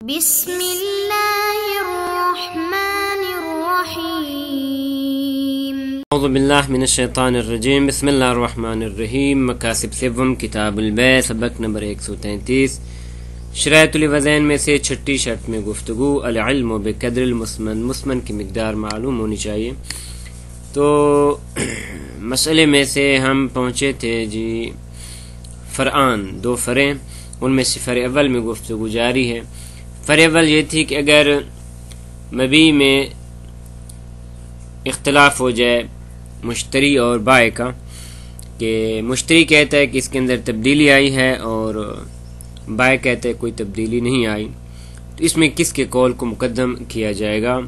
بسم اللہ الرحمن الرحیم اعوذ باللہ من الشیطان الرجیم بسم اللہ الرحمن الرحیم مقاصد سوم کتاب البیع سبق نمبر 133 شرائط الوضعین میں سے چھٹی شرط میں گفتگو العلم بقدر المسمن مسمن کی مقدار معلوم ہونی چاہیے۔ تو مسئلے میں سے ہم پہنچے تھے جی فرعان، دو فرع، ان میں سے فرع اول میں گفتگو جاری ہے۔ فرع اول یہ تھی کہ اگر مبیع میں اختلاف ہو جائے مشتری اور بائع کا، کہ مشتری کہتا ہے کہ اس کے اندر تبدیلی آئی ہے اور بائع کہتا ہے کوئی تبدیلی نہیں آئی، تو اس میں کس کے قول کو مقدم کیا جائے گا؟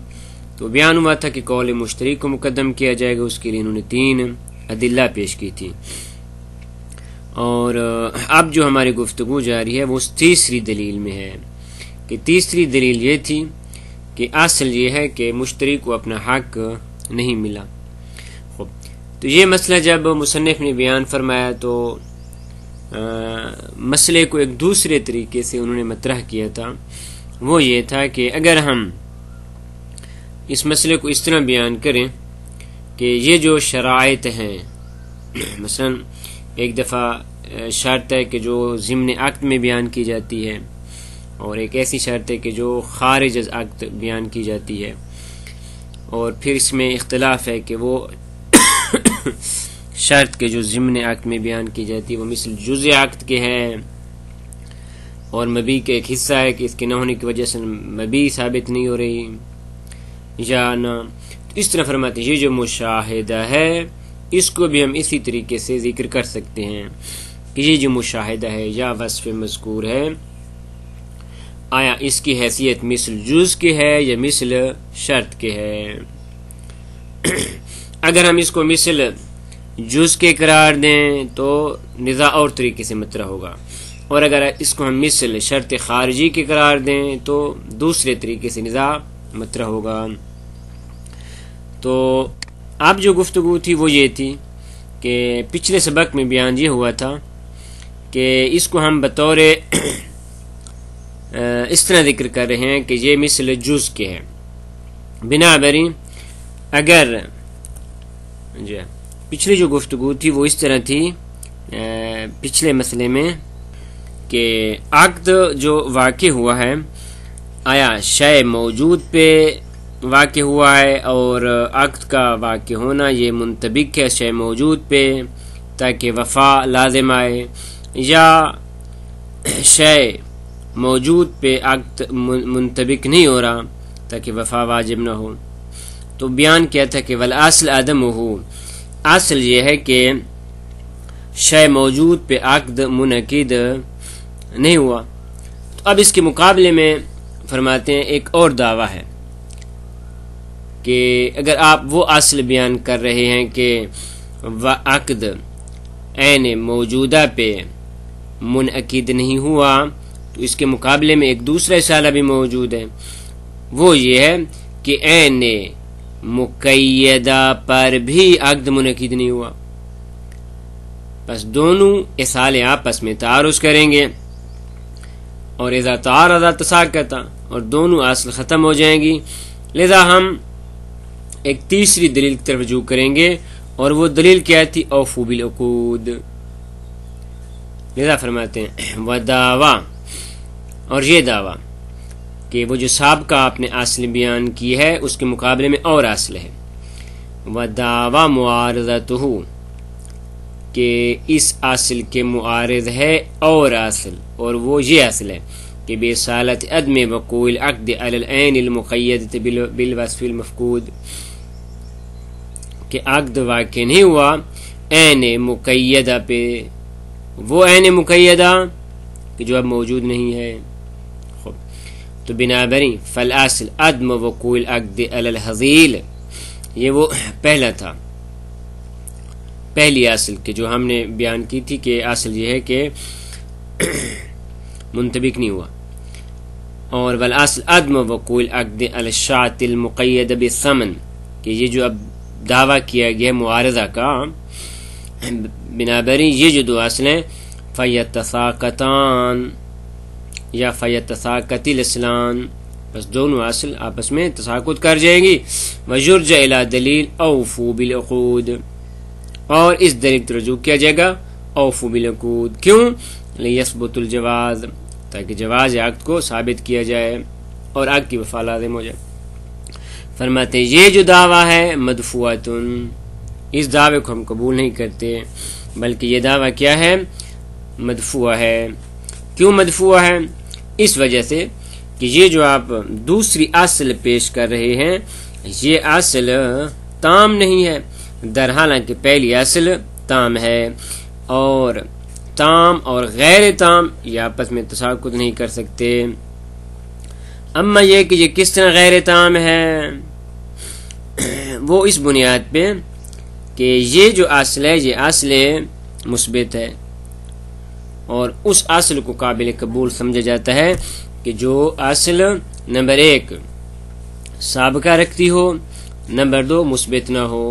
تو بیان ہوا تھا کہ قول مشتری کو مقدم کیا جائے گا، اس کے لیے انہوں نے 3 ادلہ پیش کی تھی۔ اور اب جو ہماری گفتگو جاری ہے وہ تیسری دلیل میں ہے، کہ تیسری دلیل یہ تھی کہ اصل یہ ہے کہ مشتری کو اپنا حق نہیں ملا۔ تو یہ مسئلہ جب مصنف نے بیان فرمایا تو مسئلے کو ایک دوسرے طریقے سے انہوں نے مطرح کیا تھا، وہ یہ تھا کہ اگر ہم اس مسئلے کو اس طرح بیان کریں کہ یہ جو شرائط ہیں، مثلا ایک دفعہ شرط ہے کہ جو ضمن عقد میں بیان کی جاتی ہے، اور ایک ایسی شرط ہے کہ جو خارج از عقد بیان کی جاتی ہے، اور پھر اس میں اختلاف ہے کہ وہ شرط کے جو ضمن عقد میں بیان کی جاتی ہے وہ مثل جزء عقد کے ہیں، اور مبیع کا ایک حصہ ہے کہ اس کے نہ ہونے کی وجہ سے مبیع ثابت نہیں ہو رہی یا نہ۔ تو اس طرح فرماتے ہیں یہ جو مشاہدہ ہے اس کو بھی ہم اسی طریقے سے ذکر کر سکتے ہیں کہ یہ جو مشاہدہ ہے یا وصف مذکور ہے، آیا اس کی حیثیت مثل جز کے ہے یا مثل شرط کے ہے۔ اگر ہم اس کو مثل جز کے قرار دیں تو نزاع اور طریقے سے مطرح ہوگا، اور اگر اس کو ہم مثل شرط خارجی کے قرار دیں تو دوسرے طریقے سے نزاع مطرح ہوگا۔ تو اب جو گفتگو تھی وہ یہ تھی کہ پچھلے سبق میں بیان یہ ہوا تھا کہ اس کو ہم بطور اس طرح ذکر کر رہے ہیں کہ یہ مثل جز کے ہے، بنا بری اگر پچھلی جو گفتگو تھی وہ اس طرح تھی پچھلے مسئلے میں کہ عقد جو واقع ہوا ہے آیا شے موجود پہ واقع ہوا ہے، اور عقد کا واقع ہونا یہ منطبق ہے شے موجود پہ تاکہ وفا لازم آئے، یا شے موجود پہ عقد منطبق نہیں ہو رہا تاکہ وفا واجب نہ ہو۔ تو بیان کیا تھا کہ والاصل عدم ہو، اصل یہ ہے کہ شے موجود پہ عقد منعقد نہیں ہوا۔ تو اب اس کے مقابلے میں فرماتے ہیں ایک اور دعویٰ ہے کہ اگر آپ وہ اصل بیان کر رہے ہیں کہ عقد عین موجودہ پہ منعقد نہیں ہوا، تو اس کے مقابلے میں ایک دوسرا رسالہ بھی موجود ہے، وہ یہ ہے کہ عین مقیدہ پر بھی عقد منعقد نہیں ہوا، بس دونوں اصالے آپس میں تعارض کریں گے، اور اذا تعارض تساقطا، اور دونوں اصل ختم ہو جائیں گی۔ لذا ہم ایک تیسری دلیل کی طرف رجوع کریں گے، اور وہ دلیل کیا تھی؟ اوفو بالعقود۔ لذا فرماتے ہیں ودعویٰ، اور یہ دعویٰ کہ وہ جو سابقہ آپ نے اصل بیان کی ہے اس کے مقابلے میں اور اصل ہے، ودعویٰ معارضتہ، کہ اس اصل کے معارض ہے اور اصل، اور وہ یہ اصل ہے کہ بصالت عدم وقوع العقد علی العین المقیدۃ بالوصف المفقود، کہ عقد واقع نہیں ہوا عین مقیدہ پہ، وہ عین مقیدہ کہ جو اب موجود نہیں ہے۔ تو بنابراین فالاصل عدم وقوع العقد علی الحظیل، یہ وہ پہلا تھا، پہلی اصل کہ جو ہم نے بیان کی تھی کہ اصل یہ ہے کہ منطبق نہیں ہوا، اور والاصل عدم وقوع العقد علی الشاۃ المقید بالثمن، کہ یہ جو اب دعویٰ کیا گیا معارضہ کا، بنابراین یہ جو دو اصل ہیں فیتساقطان، یا فیتساقط الاسلان، بس دونوں اصل آپس میں تساقط کر جائیں گی. ویرجع الی دلیل اوفوا بالعقود، اور اس دلیل پر رجوع کیا جائے گا اوفوا بالعقود. کیوں؟ لیثبت الجواز، تاکہ جواز عقد کو ثابت کیا جائے اور عقد کی وفا لازم ہو جائے. فرماتے یہ جو دعویٰ ہے مدفوعۃ، اس دعوے کو ہم قبول نہیں کرتے، بلکہ یہ دعویٰ کیا ہے؟ مدفوع ہے. کیوں مدفوع ہے؟ اس وجہ سے کہ یہ جو آپ دوسری اصل پیش کر رہے ہیں یہ اصل تام نہیں ہے، در حالانکہ پہلی اصل تام ہے، اور تام اور غیر تام یہ آپس میں تساقط نہیں کر سکتے. اما یہ کہ یہ کس طرح غیر تام ہے، وہ اس بنیاد پہ کہ یہ جو اصل ہے یہ اصل مثبت ہے، اور اس اصل کو قابل قبول سمجھا جاتا ہے کہ جو اصل نمبر 1 سابقہ رکھتی ہو، نمبر 2 مثبت نہ ہو،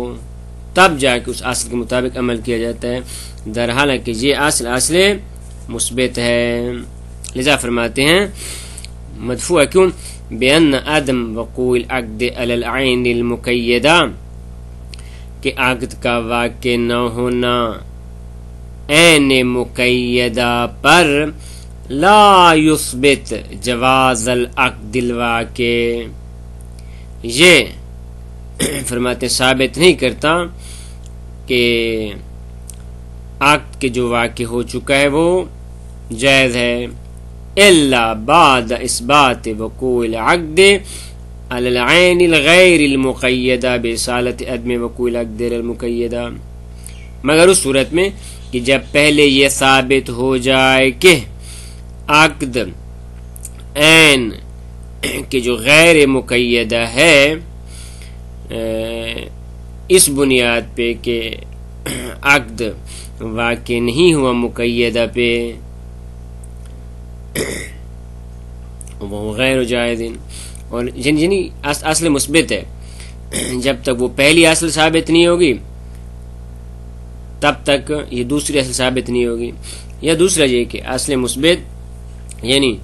تب جا کے اس اصل کے مطابق عمل کیا جاتا ہے. در حالانکہ یہ اصل مثبت ہے. لذا فرماتے ہیں مدفوع کیوں؟ بأن عدم وقوع العقد علی العین المقیدہ، کہ عقد کا واقع نہ ہونا عین مقیدہ پر لا یثبت جواز العقد الواقع، یہ فرماتے ثابت نہیں کرتا کہ عقد کے جو واقع ہو چکا ہے وہ جائز ہے، الا بعد اثبات وقوع العقد علی العین الغیر المقیدہ باصالۃ عدم وقوع العقد المقیدہ، مگر اس صورت میں کہ جب پہلے یہ ثابت ہو جائے کہ عقد عین کہ جو غیر مقیدہ ہے، اس بنیاد پہ کہ عقد واقع نہیں ہوا مقیدہ پہ، وہ غیر جائز، اور یعنی اصل مثبت ہے، جب تک وہ پہلی اصل ثابت نہیں ہوگی تب تک یہ دوسری اصل ثابت نہیں ہوگی. یا دوسرا یہ کہ اصل مثبت یعنی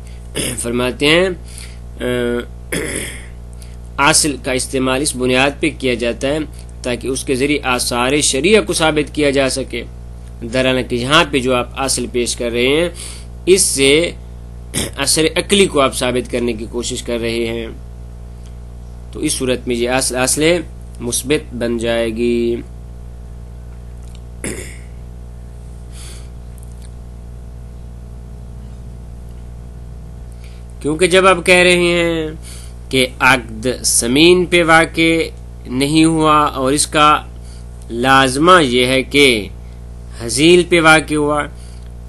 فرماتے ہیں اصل کا استعمال اس بنیاد پہ کیا جاتا ہے تاکہ اس کے ذریعے آثار شریعہ کو ثابت کیا جا سکے. دراصل یہاں پہ جو آپ اصل پیش کر رہے ہیں اس سے اثر عقلی کو آپ ثابت کرنے کی کوشش کر رہے ہیں، تو اس صورت میں یہ اصل مثبت بن جائے گی. کیونکہ جب آپ کہہ رہے ہیں کہ عقد زمین پہ واقع نہیں ہوا اور اس کا لازمہ یہ ہے کہ حزیل پہ واقع ہوا،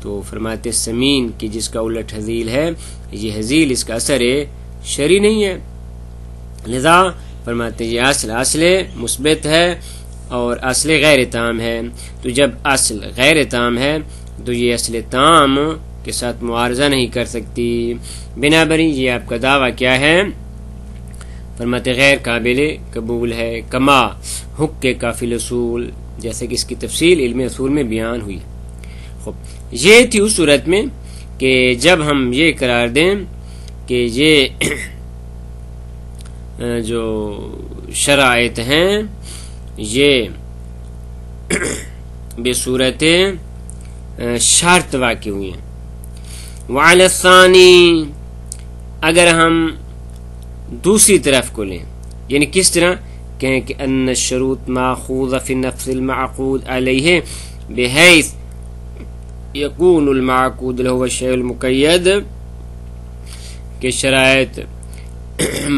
تو فرماتے زمین کی جس کا الٹ حزیل ہے، یہ حزیل اس کا اثر شرعی نہیں ہے. لذا فرماتے یہ اصل مثبت ہے اور اصل غیر تام ہے. تو جب اصل غیر تام ہے تو یہ اصل تام کے ساتھ معارضہ نہیں کر سکتی. بنابراً یہ آپ کا دعویٰ کیا ہے؟ فرماتے غیر قابل قبول ہے، کما حق کافی اصول، جیسے کہ اس کی تفصیل علم اصول میں بیان ہوئی. خوب، یہ تھی اس صورت میں کہ جب ہم یہ قرار دیں کہ یہ جو شرائط ہیں یہ بصورت شرط واقع ہوئی ہیں. وعلی الثانی، اگر ہم دوسری طرف کو لیں، یعنی کس طرح کہیں کہ ان الشروط ماخوذ فی نفس المعقود علیہ بحیث یکون المعقود له الشیء المقید، کہ شرائط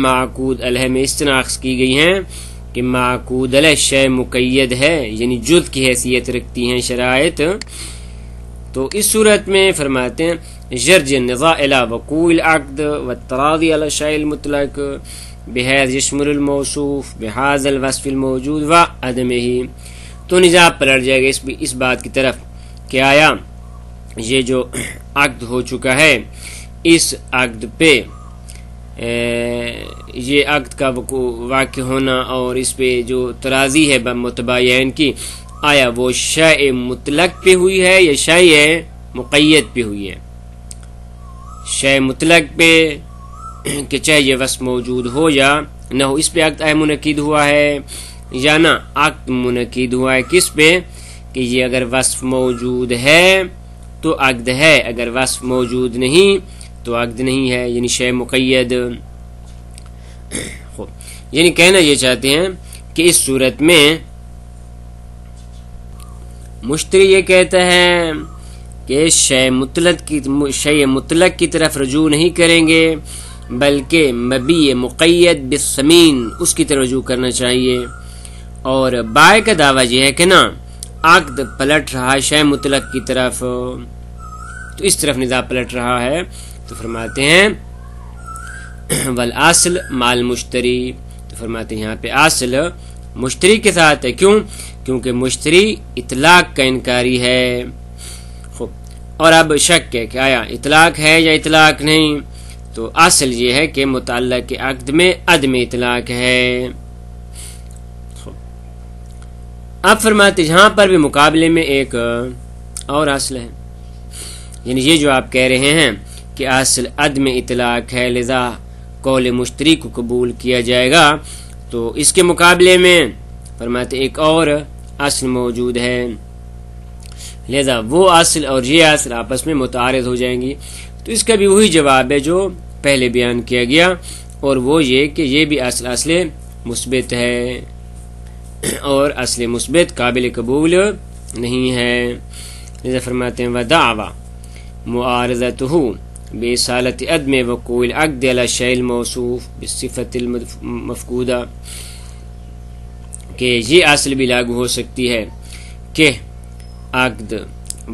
معقود علیہ میں اس طرح اخذ کی گئی ہیں کہ معقود علیہ شیء مقید ہے، یعنی جزء کی حیثیت رکھتی ہیں شرائط. تو اس صورت میں فرماتے ہیں یرجع النزاع الى وقوع العقد والتراضی علی الشیء المطلق بحیث یشمل الموصوف بهذا الوصف الموجود وعدمه. تو نزاع پلٹ جائے گا اس بات کی طرف کہ آیا یہ جو عقد ہو چکا ہے اس عقد پہ یہ عقد کا واقع ہونا اور اس پہ جو تراضی ہے متباین کی، آیا وہ شیء مطلق پہ ہوئی ہے یا شیء مقید پہ ہوئی ہے. شے مطلق پہ کہ چاہے یہ وصف موجود ہو یا نہ ہو، اس پہ عقد منعقد ہوا ہے یا نہ عقد منعقد ہوا ہے کس پہ کہ یہ اگر وصف موجود ہے تو عقد ہے، اگر وصف موجود نہیں تو عقد نہیں ہے، یعنی شے مقید۔ یعنی کہنا یہ چاہتے ہیں کہ اس صورت میں مشتری یہ کہتا ہے کہ شے مطلق کی طرف رجوع نہیں کریں گے بلکہ مبی مقید بالثمین اس کی طرف رجوع کرنا چاہیے، اور بائع کا دعویٰ یہ ہے کہ نا عقد پلٹ رہا ہے شے مطلق کی طرف، تو اس طرف نزاع پلٹ رہا ہے، تو فرماتے ہیں والاصل مال مشتری، تو فرماتے ہیں یہاں پہ اصل مشتری کے ساتھ ہے، کیوں؟ کیونکہ مشتری اطلاق کا انکاری ہے۔ خوب، اور اب شک ہے کہ آیا اطلاق ہے یا اطلاق نہیں، تو اصل یہ ہے کہ متعلق عقد میں عدم اطلاق ہے۔ اب فرماتے یہاں پر بھی مقابلے میں ایک اور اصل ہے، یعنی یہ جو آپ کہہ رہے ہیں کہ اصل عدم اطلاق ہے لذا قول مشتری کو قبول کیا جائے گا، تو اس کے مقابلے میں فرماتے ایک اور اصل موجود ہے، لہذا وہ اصل اور یہ اصل آپس میں متعارض ہو جائیں گی، تو اس کا بھی وہی جواب ہے جو پہلے بیان کیا گیا، اور وہ یہ کہ یہ بھی اصل مثبت ہے اور اصل مثبت قابل قبول نہیں ہے، لہذا فرماتے ہیں وَدَعْوَ مُعَارَضَتُهُ بِإِصَالَةِ عَدْمِ وُقُوعِ الْعَقْدِ عَلَى الشَّيْءِ الْمَوْصُوفِ بِالصِّفَةِ الْمَفْقُودَةِ، کہ یہ اصل بھی لاگو ہو سکتی ہے کہ عقد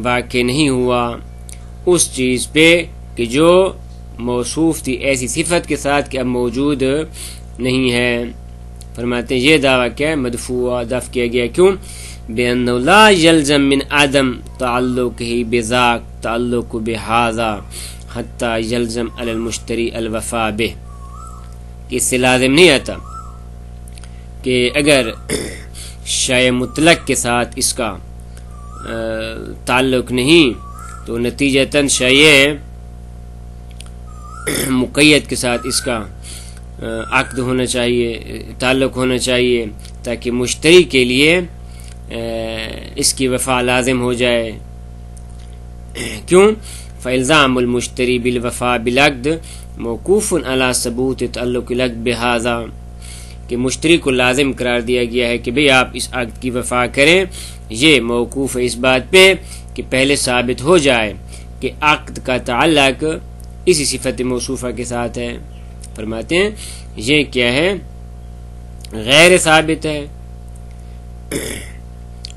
واقع نہیں ہوا اس چیز پہ کہ جو موصوف تھی ایسی صفت کے ساتھ کہ اب موجود نہیں ہے۔ فرماتے ہیں یہ دعویٰ کیا ہے؟ مدفوع دفع کیا گیا، کیوں؟ بِأَنَّهُ لَا يَلْزَمْ مِنْ عَدَمْ تَعَلُّقِهِ بِذَاكَ تَعَلُّقُ بِهَذَا حَتَّى يَلْزَمْ عَلَى الْمُشْتَرِي الْوَفَاءُ بِهِ، کہ اس سے لازم نہیں آتا کہ اگر شے مطلق کے ساتھ اس کا تعلق نہیں تو نتیجتاً شے مقید کے ساتھ اس کا عقد ہونا چاہیے، تعلق ہونا چاہیے، تاکہ مشتری کے لیے اس کی وفا لازم ہو جائے۔ کیوں؟ فَإِلْزَامُ الْمُشْتَرِي بِالْوَفَاءِ بِالْعَقْدِ مَوْقُوفٌ عَلَى ثُبُوتِ تَعَلُّقِ الْعَقْدِ بِهَذَا، کہ مشتری کو لازم قرار دیا گیا ہے کہ بھئی آپ اس عقد کی وفا کریں، یہ موقوف ہے اس بات پہ کہ پہلے ثابت ہو جائے کہ عقد کا تعلق اسی صفت موصوفہ کے ساتھ ہے۔ فرماتے ہیں یہ کیا ہے؟ غیر ثابت ہے،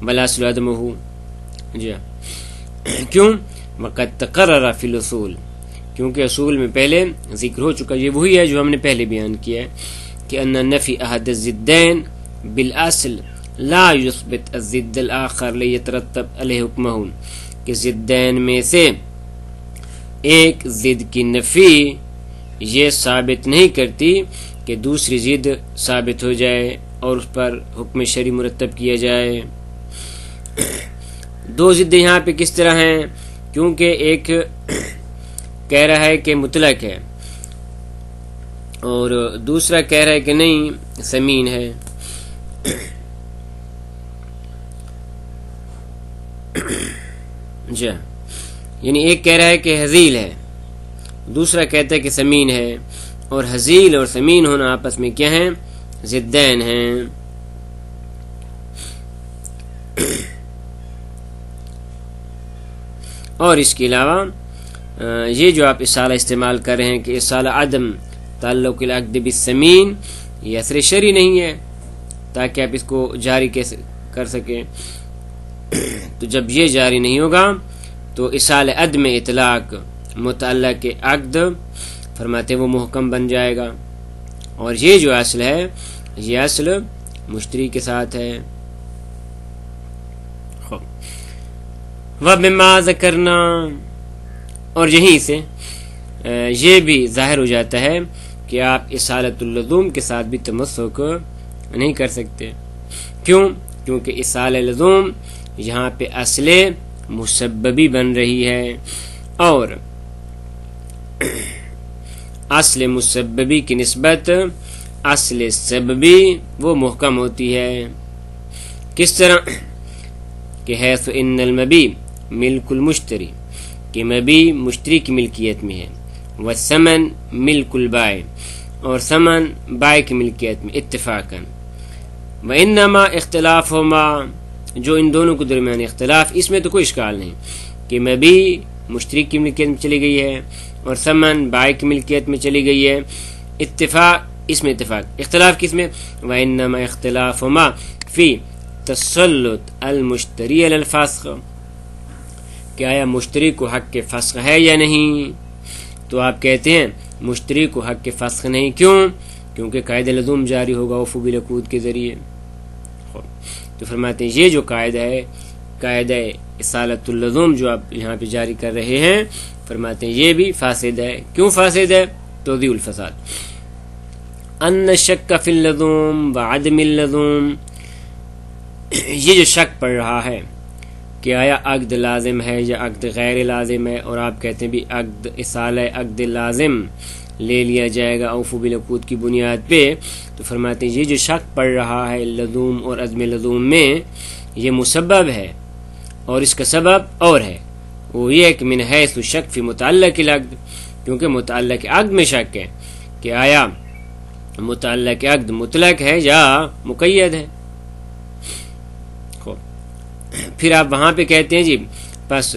والاصل عدمہ، جی کیوں؟ وقد تقرر فی الاصول، کیونکہ اصول میں پہلے ذکر ہو چکا، یہ وہی ہے جو ہم نے پہلے بیان کیا ہے کہ ان نفی احد الضدین بالاصل لا یثبت الضد الاخر لیترتب علیہ حکمہ، کہ ضدین میں سے ایک ضد کی نفی یہ ثابت نہیں کرتی کہ دوسری ضد ثابت ہو جائے اور اس پر حکم شرعی مرتب کیا جائے۔ دو ضدیں یہاں پہ کس طرح ہیں؟ کیونکہ ایک کہہ رہا ہے کہ مطلق ہے اور دوسرا کہہ رہا ہے کہ نہیں ثمین ہے، جی یعنی ایک کہہ رہا ہے کہ حزیل ہے، دوسرا کہتا ہے کہ ثمین ہے، اور حزیل اور ثمین ہونا آپس میں کیا ہیں؟ ضدین ہیں۔ اور اس کے علاوہ یہ جو آپ اصالہ استعمال کر رہے ہیں کہ اصالہ عدم تعلق العقد بالثمین، یہ اثر شرعی نہیں ہے تاکہ آپ اس کو جاری کیسے کر سکیں، تو جب یہ جاری نہیں ہوگا تو اصالہ عدم اطلاق متعلق عقد فرماتے وہ محکم بن جائے گا، اور یہ جو اصل ہے یہ اصل مشتری کے ساتھ ہے۔ وَبِمَا ذَكَرْنَا، اور یہیں سے یہ بھی ظاہر ہو جاتا ہے کہ آپ اصالۃ اللزوم کے ساتھ بھی تمسک نہیں کر سکتے، کیوں؟ کیونکہ اصالہ لزوم یہاں پہ اصل مسببی بن رہی ہے، اور اصل مسببی کی نسبت اصل سببی وہ محکم ہوتی ہے. کس طرح کہ حیث ان المبی ملک المشتری، کہ مبی مشتری کی ملکیت میں ہے، والثمن ملک البائع، اور ثمن بائع کی ملکیت میں اتفاقاً. وانما اختلافہما، جو ان دونوں کے درمیان اختلاف، اس میں تو کوئی اشکال نہیں کہ مبی مشتری کی ملکیت میں چلی گئی ہے اور ثمن بائع کی ملکیت میں چلی گئی ہے. اتفاق، اس میں اتفاق. اختلاف کس میں؟ وانما اختلافہما فی تسلط المشتری علی الفسخ، کہ آیا مشتری کو حق کے فسخ ہے یا نہیں. تو آپ کہتے ہیں مشتری کو حق کے فسخ نہیں. کیوں؟ کیونکہ قاعدہ لزوم جاری ہوگا اوفوا بالعقود کے ذریعے. تو فرماتے ہیں یہ جو قاعدہ ہے، قاعدہ اصالۃ اللزوم جو آپ یہاں پہ جاری کر رہے ہیں، فرماتے ہیں یہ بھی فاسد ہے. کیوں فاسد ہے؟ توضیح الفساد. ان الشک فی اللزوم وعدم اللزوم، یہ جو شک پڑ رہا ہے کہ آیا عقد لازم ہے یا عقد غیر لازم ہے، اور آپ کہتے ہیں بھی عقد اصالہ عقد لازم لے لیا جائے گا اوفوا بالعقود کی بنیاد پہ. تو فرماتے ہیں یہ جو شک پڑ رہا ہے لزوم اور عدم لزوم میں، یہ مسبب ہے، اور اس کا سبب اور ہے، وہ یہ ہے کہ من حیث شک فی متعلق العقد، کیونکہ متعلق عقد میں شک ہے کہ آیا متعلق عقد مطلق ہے یا مقید ہے. پھر آپ وہاں پہ کہتے ہیں جی پس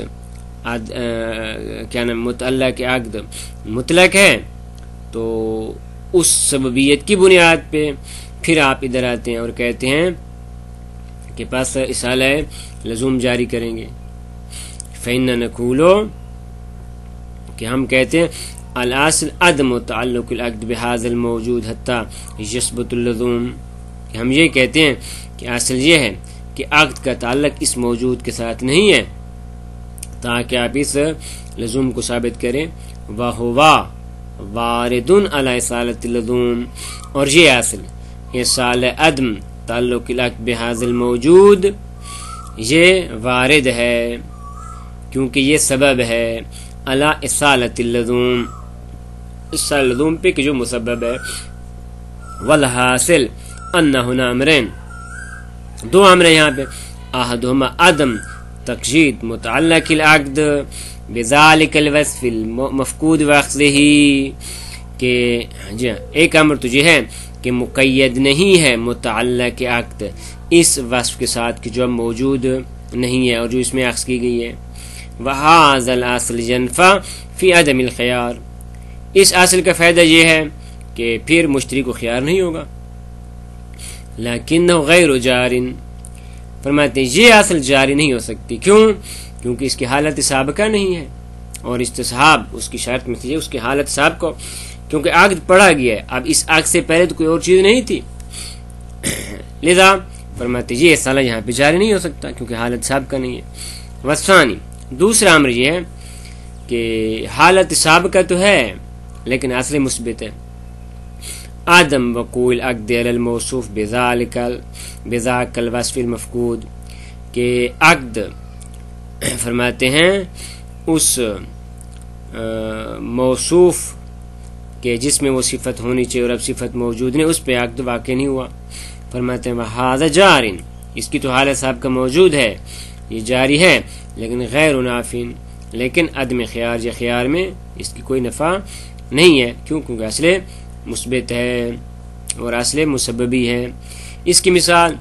کیا نام متعلق عقد مطلق ہے، تو اس سببیت کی بنیاد پہ پھر آپ ادھر آتے ہیں اور کہتے ہیں کہ پس اصالہ لزوم جاری کریں گے. فإن نقولو، کہ ہم کہتے ہیں الاصل عدم تعلق العقد بهذا الموجود حتى يثبت اللزوم، کہ ہم یہ کہتے ہیں کہ اصل یہ ہے کہ عقد کا تعلق اس موجود کے ساتھ نہیں ہے تاکہ آپ اس لزوم کو ثابت کریں. وَهُوَ وَارِدٌ عَلَى اِصَالَةِ اللزوم، اور یہ اصل اصالہ عدم تعلق العقد بهذا الموجود یہ وارد ہے کیونکہ یہ سبب ہے علی اصالۃ اللزوم، اصالہ اللزوم پہ کہ جو مسبب ہے. والحاصل ان هنا امرین، دو امر یہاں پہ. احدہما عدم تقیید متعلق العقد بذالک الوصف المفقود واخذہ، کہ جی ایک امر تو یہ ہے کہ مقید نہیں ہے متعلق عقد اس وصف کے ساتھ کہ جو موجود نہیں ہے اور جو اس میں اخذ کی گئی ہے. وہذا الاصل ينفع فی عدم الخیار، اس اصل کا فائدہ یہ ہے کہ پھر مشتری کو خیار نہیں ہوگا. لیکنہ غیر جار، فرماتے ہیں یہ اصل جاری نہیں ہو سکتی. کیوں؟ کیونکہ اس کی حالت سابقہ نہیں ہے، اور استصحاب اس کی شرط میں تھی اس کی حالت سابقہ، کیونکہ عقد پڑھا گیا ہے. اب اس عقد سے پہلے تو کوئی اور چیز نہیں تھی، لذا فرماتے ہیں یہ اصالہ یہاں پہ جاری نہیں ہو سکتا کیونکہ حالت سابقہ نہیں ہے. والثانی، دوسرا امر یہ ہے کہ حالت سابقہ تو ہے لیکن اصل مثبت ہے. عدم وقوع العقد علی الموصوف بذاک الوصف المفقود، کہ عقد فرماتے ہیں اس موصوف کہ جس میں وہ صفت ہونی چاہیے اور اب صفت موجود نہیں، اس پہ عقد واقع نہیں ہوا. فرماتے ہیں وہذا جار، اس کی تو حالت صاحب کا موجود ہے، یہ جاری ہے، لیکن غیر نافع، لیکن عدم خیار یا خیار میں اس کی کوئی نفع نہیں ہے. کیوں؟ کیونکہ اصل مثبت ہے اور اصل مسببی ہے. اس کی مثال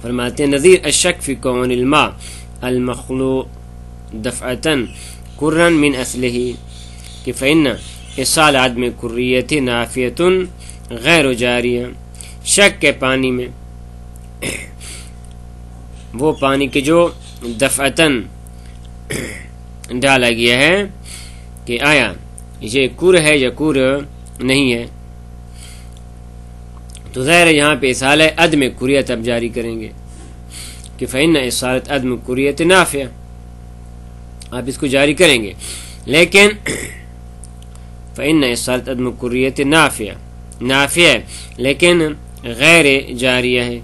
فرماتے ہیں نظیر الشک فی کون الماء المخلوق دفعتاً قرن من اصلہ، کہ فإن اصال عدم کریت نافیت غیر جاریہ. شک کے پانی میں، وہ پانی کے جو دفعتاً ڈالا گیا ہے کہ آیا یہ کر ہے یا کر نہیں ہے، تو ظاہر ہے یہاں پہ اصالہ عدم کریت اب جاری کریں گے کہ فإن اصالت عدم کریت نافیہ، آپ اس کو جاری کریں گے. لیکن فإن اصالت عدم کریت نافیہ ہے لیکن غیر جاریہ ہے.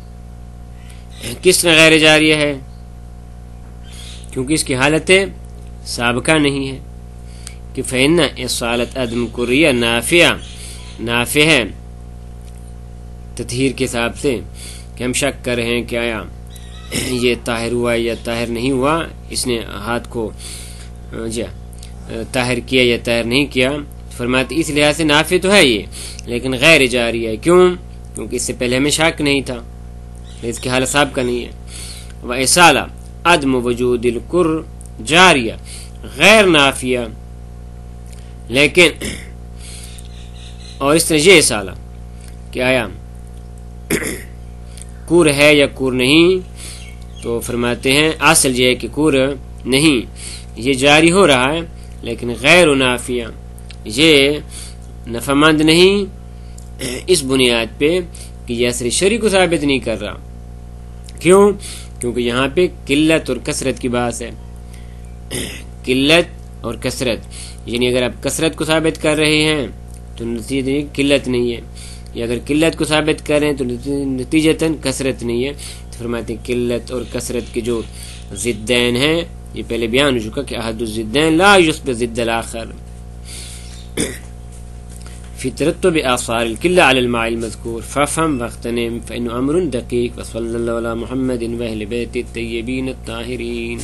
کس طرح غیر جاریہ ہے؟ کیونکہ اس کی حالت سابقہ نہیں ہے. کہ فإن اصالت عدم کریہ نافع ہے تطہیر کے حساب سے، کہ ہم شک کر رہے ہیں کہ آیا یہ طاہر ہوا یا طاہر نہیں ہوا، اس نے ہاتھ کو طاہر کیا یا طاہر نہیں کیا، فرماتے اس لحاظ سے نافع تو ہے یہ، لیکن غیر جاری ہے۔ کیوں؟ کیونکہ اس سے پہلے ہمیں شک نہیں تھا، اس کی حالت صاحب کا نہیں ہے۔ وإصالہ عدم وجود الکر جاریہ غیر نافیہ، لیکن اور اس طرح یہ اصالہ کہ آیا کور ہے یا کور نہیں، تو فرماتے ہیں اصل یہ ہے کہ کور نہیں، یہ جاری ہو رہا ہے لیکن غیر نافیہ، یہ نفع مند نہیں اس بنیاد پہ کہ یہ اثر شرعی کو ثابت نہیں کر رہا۔ کیوں؟ کیونکہ یہاں پہ قلت اور کثرت کی بات ہے، قلت اور کثرت، یعنی اگر آپ کثرت کو ثابت کر رہے ہیں تو نتیجہ قلت نہیں ہے، یا اگر قلت کو ثابت کر رہے ہیں تو نتیجتاً کثرت نہیں ہے۔ تو فرماتے ہیں قلت اور کثرت کے جو ضدین ہیں، یہ پہلے بیان ہو چکا کہ احد الضدین لا یشبہ ضد الآخر فی ترتب آثار القلہ علی المعنى المذکور فافهم واغتنم فإنه امر دقیق وصلی اللہ علی محمد واہل بیت الطیبین الطاہرین۔